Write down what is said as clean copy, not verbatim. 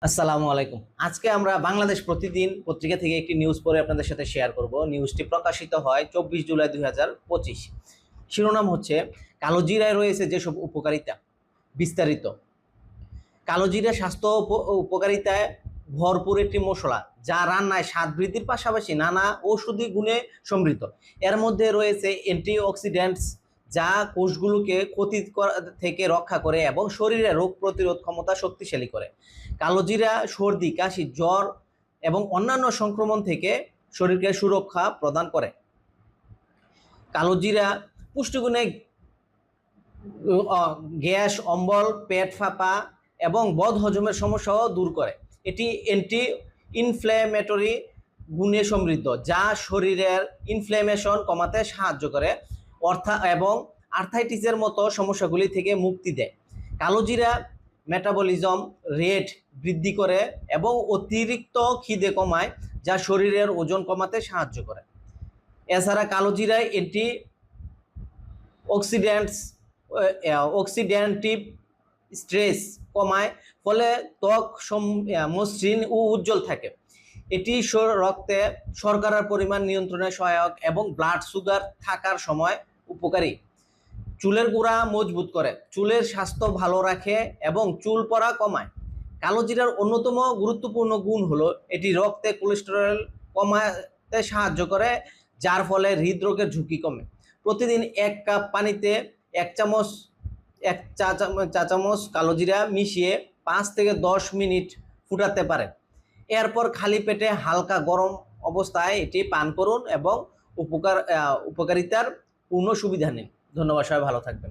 আসসালামু আলাইকুম। আজকে আমরা বাংলাদেশ প্রতিদিন পত্রিকা থেকে একটি নিউজ পড়ে আপনাদের সাথে শেয়ার করব। নিউজটি প্রকাশিত হয় 24 জুলাই 2025। শিরোনাম হচ্ছে কালোজিরায় রয়েছে যেসব উপকারিতা। বিস্তারিত। কালোজিরা স্বাস্থ্য উপকারিতায় ভরপুর একটি মশলা, যা রান্নায় স্বাদ বৃদ্ধির পাশাপাশি নানা ঔষধি গুণে সমৃদ্ধ। এর মধ্যে রয়েছে অ্যান্টিঅক্সিডেন্টস, যা কোষগুলোকে ক্ষতি থেকে রক্ষা করে এবং শরীরে রোগ প্রতিরোধ ক্ষমতা শক্তিশালী করে। কালোজিরা সর্দি, কাশি, জ্বর এবং অন্যান্য সংক্রমণ থেকে শরীরকে সুরক্ষা প্রদান করে। কালোজিরা পুষ্টিগুণে গ্যাস, অম্বল, পেট ফাঁপা এবং বদহজমের সমস্যাও দূর করে। এটি অ্যান্টি ইনফ্ল্যামেটরি গুণে সমৃদ্ধ, যা শরীরের ইনফ্ল্যামেশন কমাতে সাহায্য করে এবং আর্থাইটিসের মতো সমস্যাগুলি থেকে মুক্তি দেয়। কালোজিরা মেটাবলিজম রেট বৃদ্ধি করে এবং অতিরিক্ত খিদে কমায়, যা শরীরের ওজন কমাতে সাহায্য করে। এছাড়া কালোজিরায় অ্যান্টি অক্সিডেন্টিভ স্ট্রেস কমায়, ফলে ত্বক মসৃণ ও উজ্জ্বল থাকে। এটি রক্তে শর্করার পরিমাণ নিয়ন্ত্রণে সহায়ক এবং ব্লাড সুগার থাকার সময় উপকারী। চুলের গোড়া মজবুত করে, চুলের স্বাস্থ্য ভালো রাখে এবং চুল পড়া কমায়। কালোজিরার অন্যতম গুরুত্বপূর্ণ গুণ হলো এটি রক্তে কোলেস্টেরল কমাতে সাহায্য করে, যার ফলে হৃদরোগের ঝুঁকি কমে। প্রতিদিন 1 কাপ পানিতে 1 চা চামচ কালোজিরা মিশিয়ে 5 থেকে 10 মিনিট ফুটাতে পারেন। এরপর খালি পেটে হালকা গরম অবস্থায় এটি পান করুন এবং উপকারিতার পূর্ণ সুবিধা নিন। ধন্যবাদ, সবাই ভালো থাকবেন।